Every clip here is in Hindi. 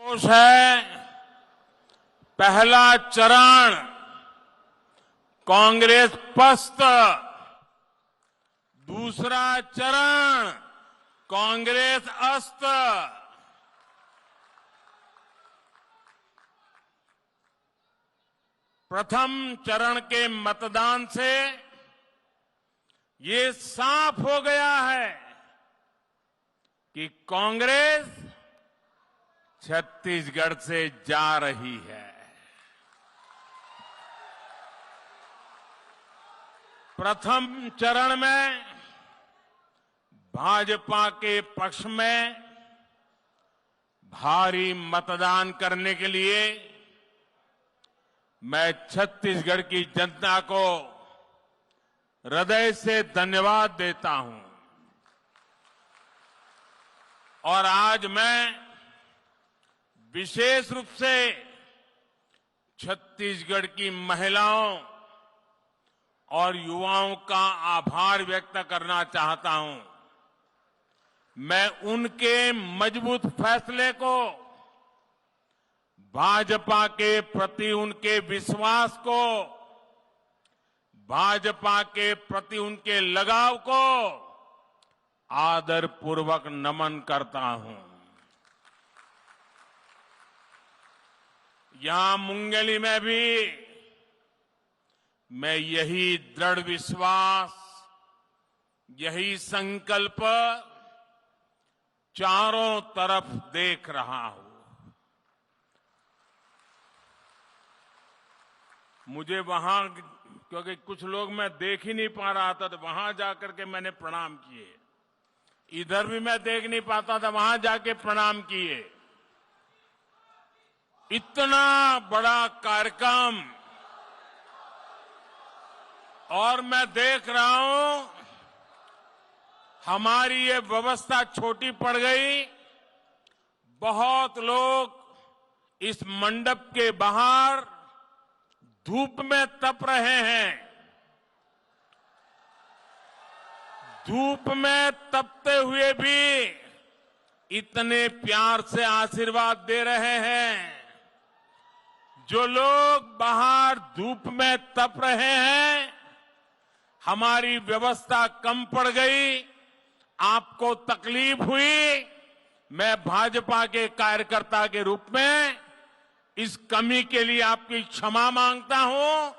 कोष है। पहला चरण कांग्रेस पस्त, दूसरा चरण कांग्रेस अस्त। प्रथम चरण के मतदान से ये साफ हो गया है कि कांग्रेस छत्तीसगढ़ से जा रही है। प्रथम चरण में भाजपा के पक्ष में भारी मतदान करने के लिए मैं छत्तीसगढ़ की जनता को हृदय से धन्यवाद देता हूं। और आज मैं विशेष रूप से छत्तीसगढ़ की महिलाओं और युवाओं का आभार व्यक्त करना चाहता हूं। मैं उनके मजबूत फैसले को, भाजपा के प्रति उनके विश्वास को, भाजपा के प्रति उनके लगाव को आदरपूर्वक नमन करता हूं। यहां मुंगेली में भी मैं यही दृढ़ विश्वास, यही संकल्प चारों तरफ देख रहा हूं। मुझे वहां, क्योंकि कुछ लोग मैं देख ही नहीं पा रहा था, तो वहां जाकर के मैंने प्रणाम किए। इधर भी मैं देख नहीं पाता था, वहां जाके प्रणाम किए। इतना बड़ा कार्यक्रम, और मैं देख रहा हूं हमारी ये व्यवस्था छोटी पड़ गई। बहुत लोग इस मंडप के बाहर धूप में तप रहे हैं। धूप में तपते हुए भी इतने प्यार से आशीर्वाद दे रहे हैं। जो लोग बाहर धूप में तप रहे हैं, हमारी व्यवस्था कम पड़ गई, आपको तकलीफ हुई, मैं भाजपा के कार्यकर्ता के रूप में इस कमी के लिए आपकी क्षमा मांगता हूं।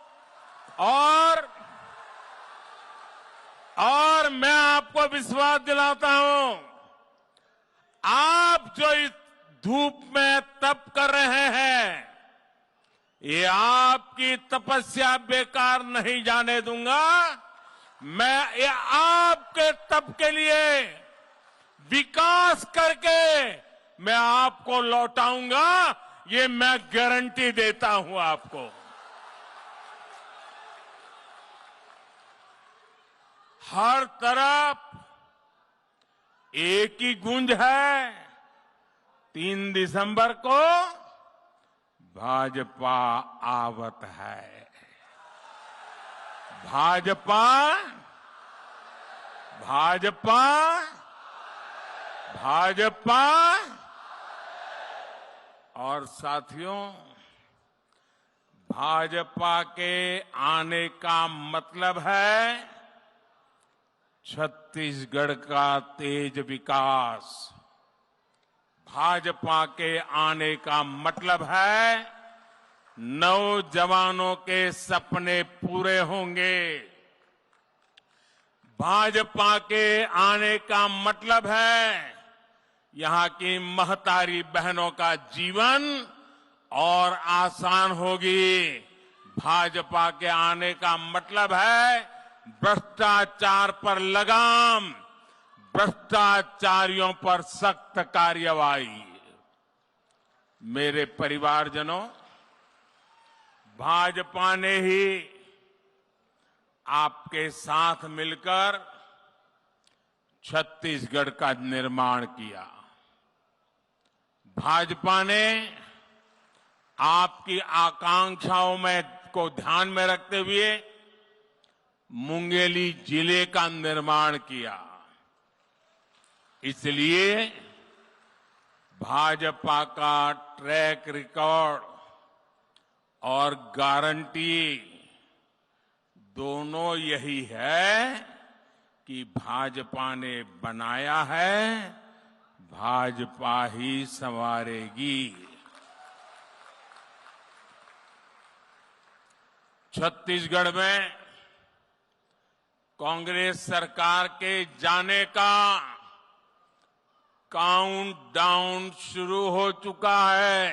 और मैं आपको विश्वास दिलाता हूं, आप जो इस धूप में तप कर रहे हैं, ये आपकी तपस्या बेकार नहीं जाने दूंगा। मैं ये आपके तप के लिए विकास करके मैं आपको लौटाऊंगा, ये मैं गारंटी देता हूं आपको। हर तरफ एक ही गूंज है, 3 दिसंबर को भाजपा आवत है। भाजपा, भाजपा, भाजपा। और साथियों, भाजपा के आने का मतलब है छत्तीसगढ़ का तेज विकास। भाजपा के आने का मतलब है नौजवानों के सपने पूरे होंगे। भाजपा के आने का मतलब है यहां की महतारी बहनों का जीवन और आसान होगी। भाजपा के आने का मतलब है भ्रष्टाचार पर लगाम, भ्रष्टाचारियों पर सख्त कार्रवाई। मेरे परिवारजनों, भाजपा ने ही आपके साथ मिलकर छत्तीसगढ़ का निर्माण किया। भाजपा ने आपकी आकांक्षाओं में को ध्यान में रखते हुए मुंगेली जिले का निर्माण किया। इसलिए भाजपा का ट्रैक रिकॉर्ड और गारंटी दोनों यही है कि भाजपा ने बनाया है, भाजपा ही संवारेगी। छत्तीसगढ़ में कांग्रेस सरकार के जाने का काउंटडाउन शुरू हो चुका है।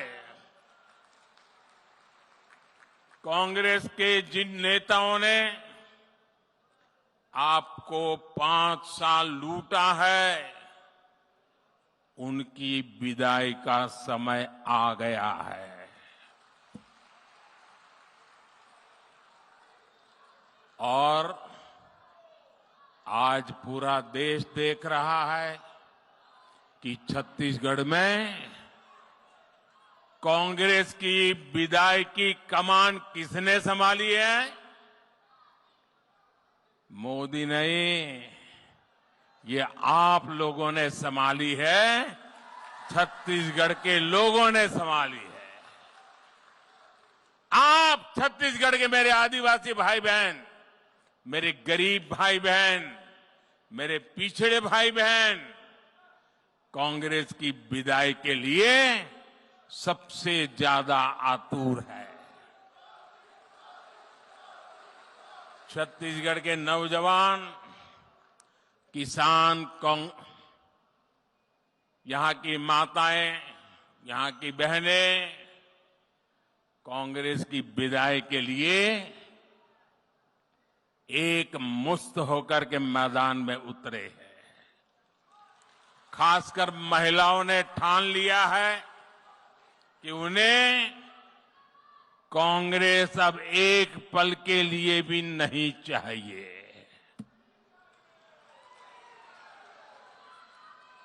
कांग्रेस के जिन नेताओं ने आपको 5 साल लूटा है, उनकी विदाई का समय आ गया है। और आज पूरा देश देख रहा है कि छत्तीसगढ़ में कांग्रेस की विदाई की कमान किसने संभाली है? मोदी नहीं, ये आप लोगों ने संभाली है, छत्तीसगढ़ के लोगों ने संभाली है। आप छत्तीसगढ़ के मेरे आदिवासी भाई बहन, मेरे गरीब भाई बहन, मेरे पिछड़े भाई बहन, कांग्रेस की विदाई के लिए सबसे ज्यादा आतुर है। छत्तीसगढ़ के नौजवान, किसान, यहां की माताएं, यहां की बहनें कांग्रेस की विदाई के लिए एक मुस्त होकर के मैदान में उतरे हैं। खासकर महिलाओं ने ठान लिया है कि उन्हें कांग्रेस अब एक पल के लिए भी नहीं चाहिए।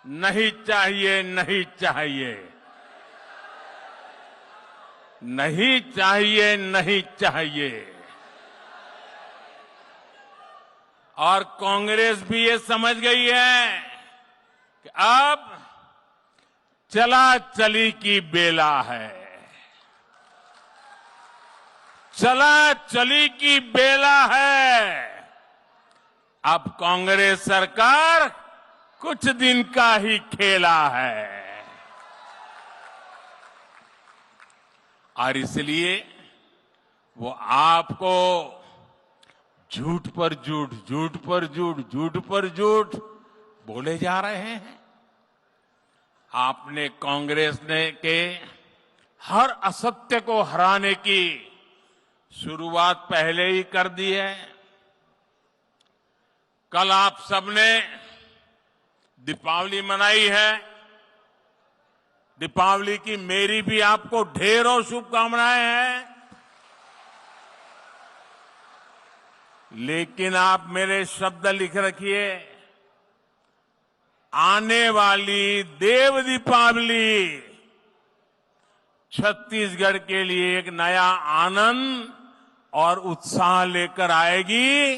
नहीं चाहिए, नहीं चाहिए, नहीं चाहिए, नहीं चाहिए। और कांग्रेस भी ये समझ गई है कि अब चला चली की बेला है। चला चली की बेला है। अब कांग्रेस सरकार कुछ दिन का ही खेला है। और इसलिए वो आपको झूठ पर झूठ, झूठ पर झूठ, झूठ पर झूठ बोले जा रहे हैं। आपने कांग्रेस ने के हर असत्य को हराने की शुरुआत पहले ही कर दी है। कल आप सबने दीपावली मनाई है। दीपावली की मेरी भी आपको ढेरों शुभकामनाएं हैं। लेकिन आप मेरे शब्द लिख रखिए, आने वाली देव दीपावली छत्तीसगढ़ के लिए एक नया आनंद और उत्साह लेकर आएगी।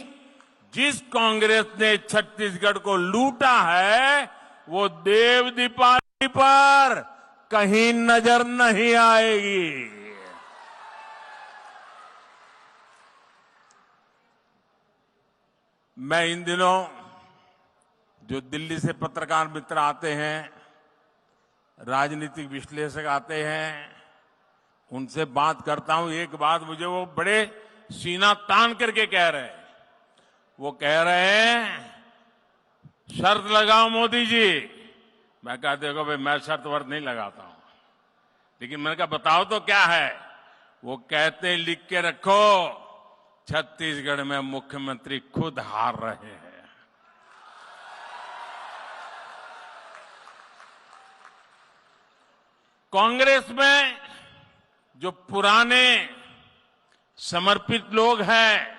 जिस कांग्रेस ने छत्तीसगढ़ को लूटा है, वो देव दीपावली पर कहीं नजर नहीं आएगी। मैं इन दिनों जो दिल्ली से पत्रकार मित्र आते हैं, राजनीतिक विश्लेषक आते हैं, उनसे बात करता हूं। एक बात मुझे वो बड़े सीना तान करके कह रहे हैं। वो कह रहे हैं शर्त लगाओ मोदी जी। मैं कहा देखो भाई, मैं शर्त वर्त नहीं लगाता हूं, लेकिन मैंने कहा बताओ तो क्या है। वो कहते हैं लिख के रखो, छत्तीसगढ़ में मुख्यमंत्री खुद हार रहे हैं। कांग्रेस में जो पुराने समर्पित लोग हैं,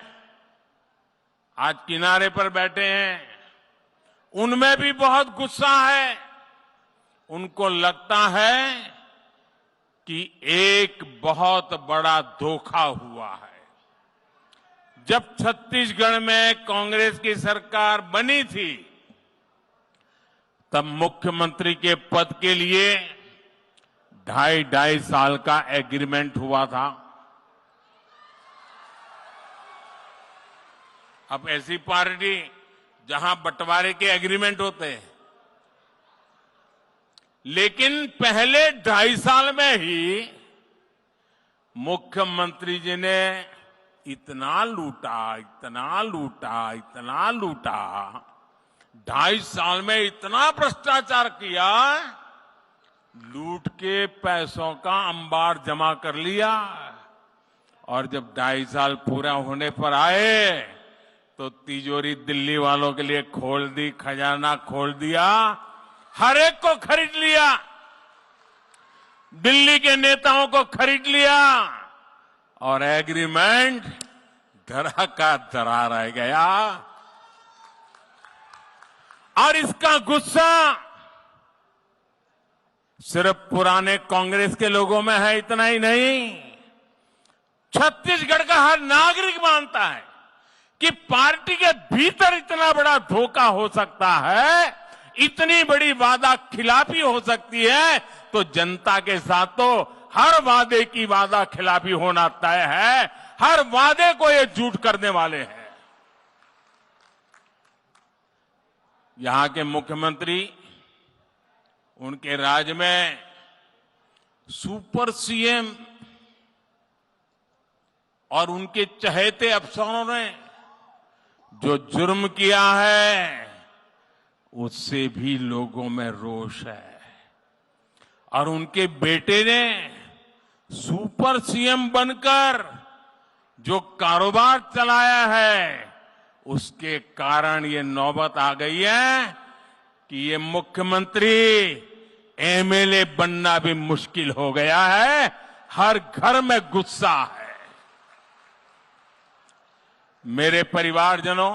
आज किनारे पर बैठे हैं, उनमें भी बहुत गुस्सा है। उनको लगता है कि एक बहुत बड़ा धोखा हुआ है। जब छत्तीसगढ़ में कांग्रेस की सरकार बनी थी, तब मुख्यमंत्री के पद के लिए ढाई साल का एग्रीमेंट हुआ था। अब ऐसी पार्टी जहां बंटवारे के एग्रीमेंट होते हैं, लेकिन पहले 2.5 साल में ही मुख्यमंत्री जी ने इतना लूटा, इतना लूटा, इतना लूटा, 2.5 साल में इतना भ्रष्टाचार किया, लूट के पैसों का अंबार जमा कर लिया। और जब 2.5 साल पूरा होने पर आए तो तिजोरी दिल्ली वालों के लिए खोल दी, खजाना खोल दिया, हर एक को खरीद लिया, दिल्ली के नेताओं को खरीद लिया और एग्रीमेंट धरा का धरा रह गया। और इसका गुस्सा सिर्फ पुराने कांग्रेस के लोगों में है, इतना ही नहीं, छत्तीसगढ़ का हर नागरिक मानता है कि पार्टी के भीतर इतना बड़ा धोखा हो सकता है, इतनी बड़ी वादा खिलाफी हो सकती है, तो जनता के साथ तो हर वादे की वादा खिलाफी होना तय है। हर वादे को ये झूठ करने वाले हैं। यहां के मुख्यमंत्री, उनके राज में सुपर सीएम और उनके चहेते अफसरों ने जो जुर्म किया है, उससे भी लोगों में रोष है। और उनके बेटे ने सुपर सीएम बनकर जो कारोबार चलाया है, उसके कारण ये नौबत आ गई है कि ये मुख्यमंत्री एमएलए बनना भी मुश्किल हो गया है। हर घर में गुस्सा है। मेरे परिवारजनों,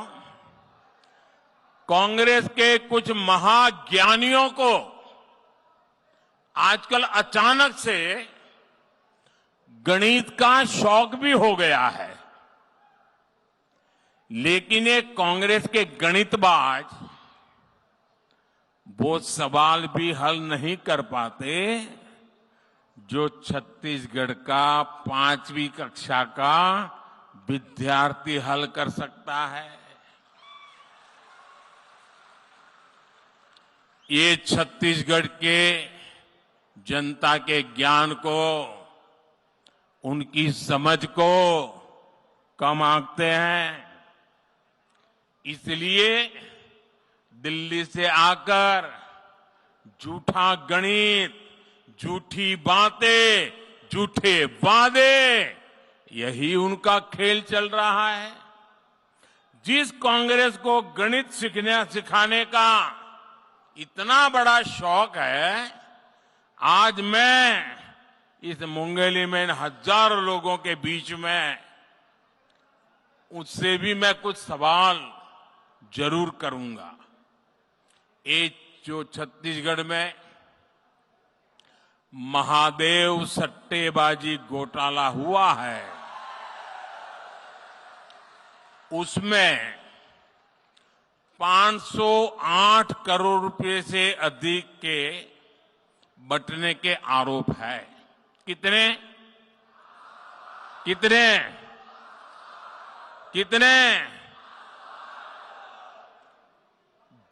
कांग्रेस के कुछ महाज्ञानियों को आजकल अचानक से गणित का शौक भी हो गया है, लेकिन ये कांग्रेस के गणितबाज वो सवाल भी हल नहीं कर पाते जो छत्तीसगढ़ का 5वीं कक्षा का विद्यार्थी हल कर सकता है। ये छत्तीसगढ़ के जनता के ज्ञान को, उनकी समझ को कम आंकते हैं। इसलिए दिल्ली से आकर झूठा गणित, झूठी बातें, झूठे वादे, यही उनका खेल चल रहा है। जिस कांग्रेस को गणित सिखाने का इतना बड़ा शौक है, आज मैं इस मुंगेली में हजारों लोगों के बीच में उससे भी मैं कुछ सवाल जरूर करूंगा। ये जो छत्तीसगढ़ में महादेव सट्टेबाजी घोटाला हुआ है, उसमें 508 करोड़ रुपए से अधिक के बंटने के आरोप है। कितने कितने कितने?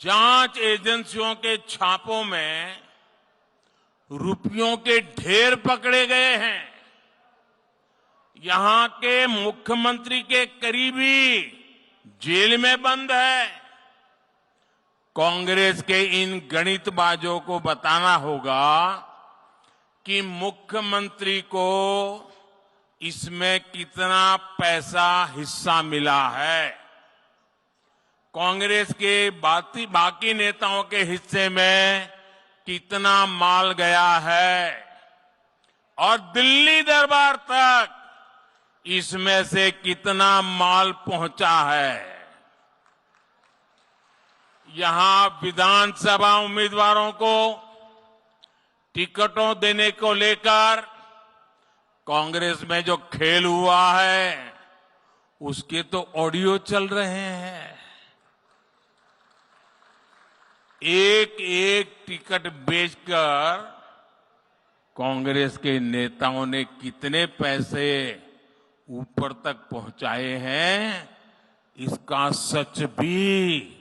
जांच एजेंसियों के छापों में रुपयों के ढेर पकड़े गए हैं। यहां के मुख्यमंत्री के करीबी जेल में बंद है। कांग्रेस के इन गणितबाजों को बताना होगा कि मुख्यमंत्री को इसमें कितना पैसा हिस्सा मिला है, कांग्रेस के बाकी नेताओं के हिस्से में कितना माल गया है, और दिल्ली दरबार तक इसमें से कितना माल पहुंचा है। यहां विधानसभा उम्मीदवारों को टिकटों देने को लेकर कांग्रेस में जो खेल हुआ है, उसके तो ऑडियो चल रहे हैं। एक एक टिकट बेचकर कांग्रेस के नेताओं ने कितने पैसे ऊपर तक पहुंचाए हैं, इसका सच भी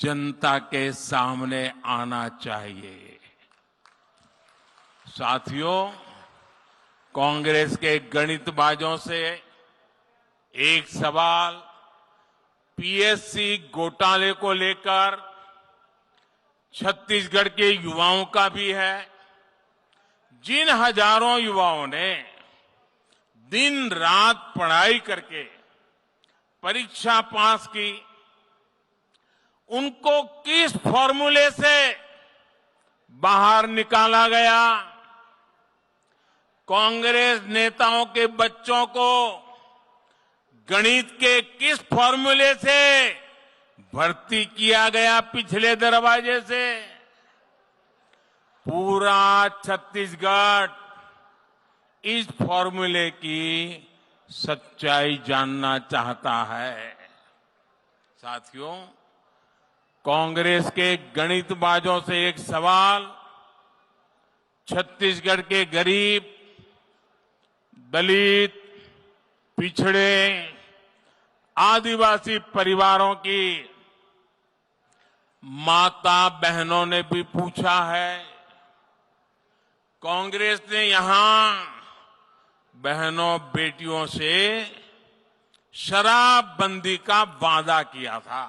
जनता के सामने आना चाहिए। साथियों, कांग्रेस के गणितबाजों से एक सवाल पीएससी घोटाले को लेकर छत्तीसगढ़ के युवाओं का भी है। जिन हजारों युवाओं ने दिन रात पढ़ाई करके परीक्षा पास की, उनको किस फॉर्मूले से बाहर निकाला गया? कांग्रेस नेताओं के बच्चों को गणित के किस फॉर्मूले से भर्ती किया गया पिछले दरवाजे से? पूरा छत्तीसगढ़ इस फॉर्मूले की सच्चाई जानना चाहता है। साथियों, कांग्रेस के गणितबाजों से एक सवाल छत्तीसगढ़ के गरीब, दलित, पिछड़े, आदिवासी परिवारों की माता बहनों ने भी पूछा है। कांग्रेस ने यहां बहनों बेटियों से शराबबंदी का वादा किया था।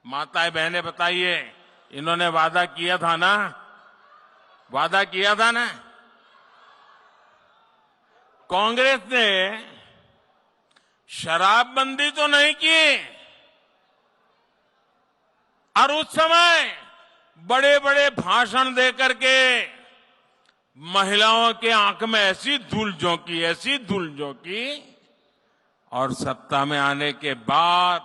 माताएं बहनें बताइए, इन्होंने वादा किया था ना? वादा किया था ना? कांग्रेस ने शराबबंदी तो नहीं की, और उस समय बड़े बड़े भाषण देकर के महिलाओं के आंख में ऐसी धूल झोंकी, और सत्ता में आने के बाद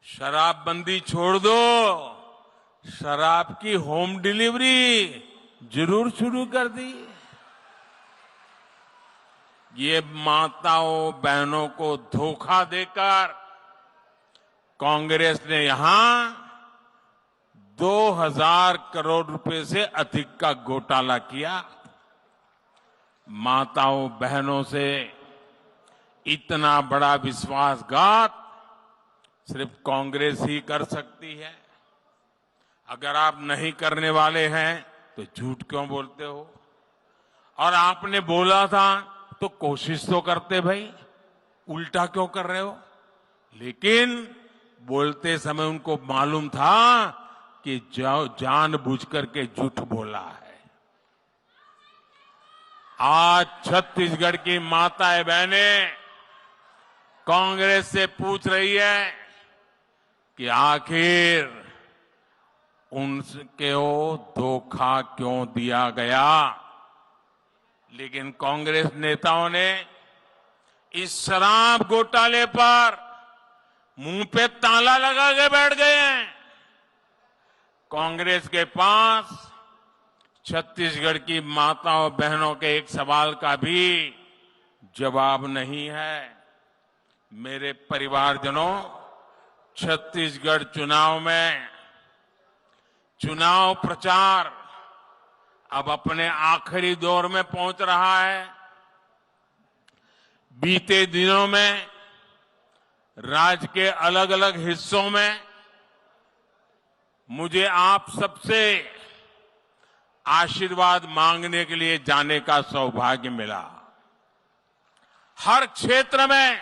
शराबबंदी छोड़ दो, शराब की होम डिलीवरी जरूर शुरू कर दी। ये माताओं बहनों को धोखा देकर कांग्रेस ने यहां 2000 करोड़ रुपए से अधिक का घोटाला किया। माताओं बहनों से इतना बड़ा विश्वासघात सिर्फ कांग्रेस ही कर सकती है। अगर आप नहीं करने वाले हैं तो झूठ क्यों बोलते हो? और आपने बोला था तो कोशिश तो करते भाई, उल्टा क्यों कर रहे हो? लेकिन बोलते समय उनको मालूम था कि जानबूझ करके झूठ बोला है। आज छत्तीसगढ़ की माताएं बहनें कांग्रेस से पूछ रही है कि आखिर उनको धोखा क्यों दिया गया। लेकिन कांग्रेस नेताओं ने इस शराब घोटाले पर मुंह पे ताला लगा के बैठ गए हैं। कांग्रेस के पास छत्तीसगढ़ की माताओं बहनों के एक सवाल का भी जवाब नहीं है। मेरे परिवारजनों, छत्तीसगढ़ चुनाव में चुनाव प्रचार अब अपने आखिरी दौर में पहुंच रहा है। बीते दिनों में राज्य के अलग अलग हिस्सों में मुझे आप सबसे आशीर्वाद मांगने के लिए जाने का सौभाग्य मिला। हर क्षेत्र में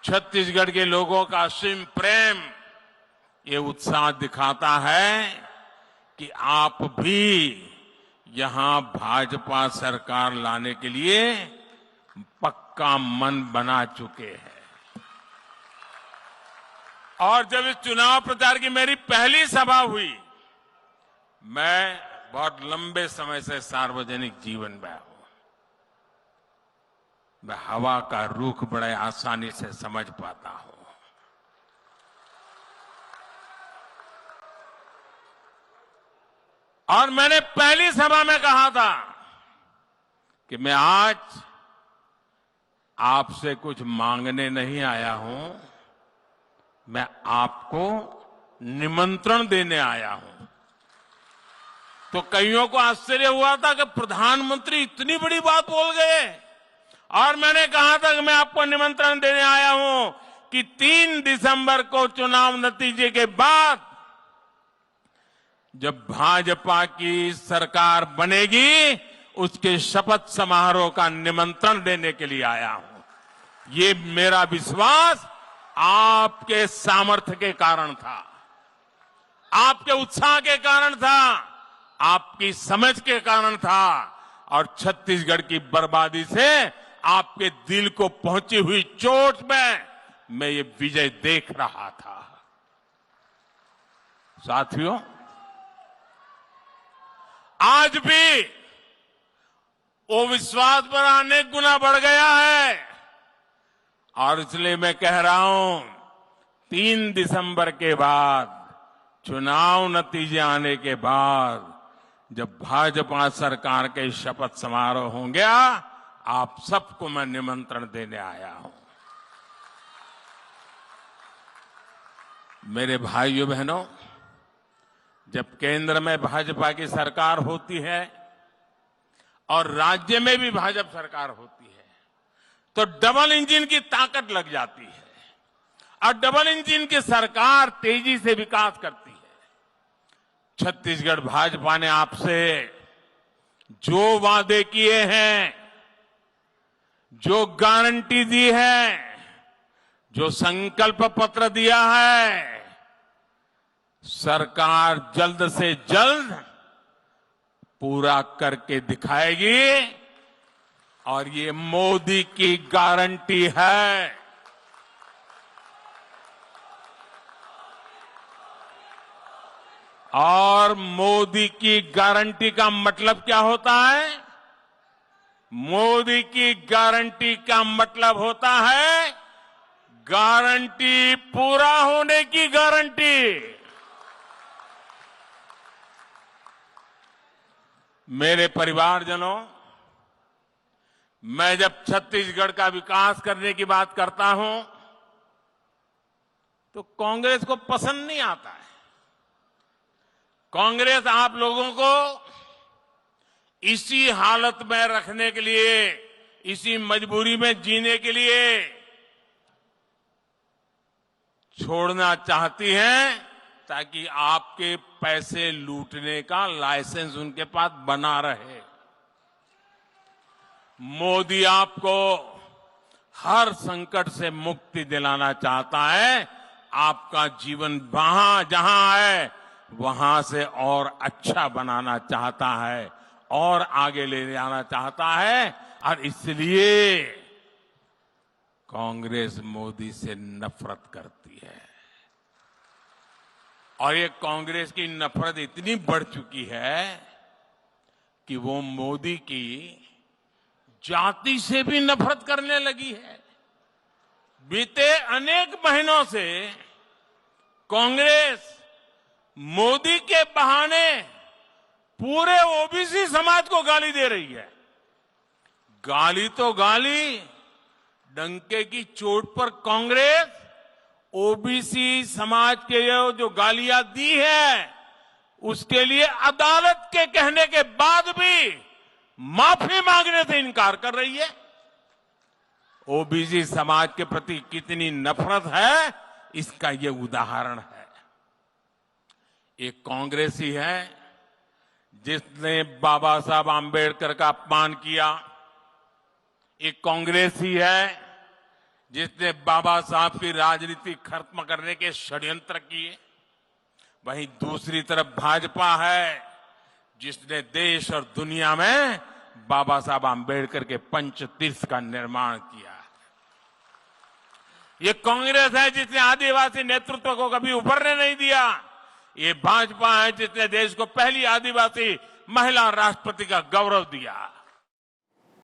छत्तीसगढ़ के लोगों का असीम प्रेम ये उत्साह दिखाता है कि आप भी यहां भाजपा सरकार लाने के लिए पक्का मन बना चुके हैं। और जब इस चुनाव प्रचार की मेरी पहली सभा हुई, मैं बहुत लंबे समय से सार्वजनिक जीवन में हूं, मैं हवा का रुख बड़े आसानी से समझ पाता हूं। और मैंने पहली सभा में कहा था कि मैं आज आपसे कुछ मांगने नहीं आया हूं, मैं आपको निमंत्रण देने आया हूं। तो कईयों को आश्चर्य हुआ था कि प्रधानमंत्री इतनी बड़ी बात बोल गए। और मैंने कहा था कि मैं आपको निमंत्रण देने आया हूं कि 3 दिसंबर को चुनाव नतीजे के बाद जब भाजपा की सरकार बनेगी, उसके शपथ समारोह का निमंत्रण देने के लिए आया हूं। ये मेरा विश्वास आपके सामर्थ्य के कारण था, आपके उत्साह के कारण था, आपकी समझ के कारण था, और छत्तीसगढ़ की बर्बादी से आपके दिल को पहुंची हुई चोट में मैं ये विजय देख रहा था। साथियों, आज भी वो विश्वास पर अनेक गुना बढ़ गया है, और इसलिए मैं कह रहा हूं 3 दिसंबर के बाद, चुनाव नतीजे आने के बाद, जब भाजपा सरकार के शपथ समारोह होंगे, आप सबको मैं निमंत्रण देने आया हूं। मेरे भाइयों बहनों, जब केंद्र में भाजपा की सरकार होती है और राज्य में भी भाजपा सरकार होती है, तो डबल इंजन की ताकत लग जाती है, और डबल इंजन की सरकार तेजी से विकास करती है। छत्तीसगढ़ भाजपा ने आपसे जो वादे किए हैं, जो गारंटी दी है, जो संकल्प पत्र दिया है, सरकार जल्द से जल्द पूरा करके दिखाएगी, और ये मोदी की गारंटी है। और मोदी की गारंटी का मतलब क्या होता है? मोदी की गारंटी का मतलब होता है गारंटी पूरा होने की गारंटी। मेरे परिवारजनों, मैं जब छत्तीसगढ़ का विकास करने की बात करता हूं तो कांग्रेस को पसंद नहीं आता है। कांग्रेस आप लोगों को इसी हालत में रखने के लिए, इसी मजबूरी में जीने के लिए छोड़ना चाहती है, ताकि आपके पैसे लूटने का लाइसेंस उनके पास बना रहे। मोदी आपको हर संकट से मुक्ति दिलाना चाहता है, आपका जीवन जहां है वहां से और अच्छा बनाना चाहता है, और आगे ले जाना चाहता है, और इसलिए कांग्रेस मोदी से नफरत करती है। और ये कांग्रेस की नफरत इतनी बढ़ चुकी है कि वो मोदी की जाति से भी नफरत करने लगी है। बीते अनेक महीनों से कांग्रेस मोदी के बहाने पूरे ओबीसी समाज को गाली दे रही है। गाली तो गाली, डंके की चोट पर कांग्रेस ओबीसी समाज के जो गालियां दी है, उसके लिए अदालत के कहने के बाद भी माफी मांगने से इनकार कर रही है। ओबीसी समाज के प्रति कितनी नफरत है, इसका ये उदाहरण है। एक कांग्रेस ही है जिसने बाबा साहब आंबेडकर का अपमान किया। एक कांग्रेस ही है जिसने बाबा साहब की राजनीति खत्म करने के षड्यंत्र किए। वहीं दूसरी तरफ भाजपा है जिसने देश और दुनिया में बाबा साहब आंबेडकर के पंचतीर्थ का निर्माण किया। ये कांग्रेस है जिसने आदिवासी नेतृत्व को कभी उभरने नहीं दिया। ये भाजपा है जिसने देश को पहली आदिवासी महिला राष्ट्रपति का गौरव दिया।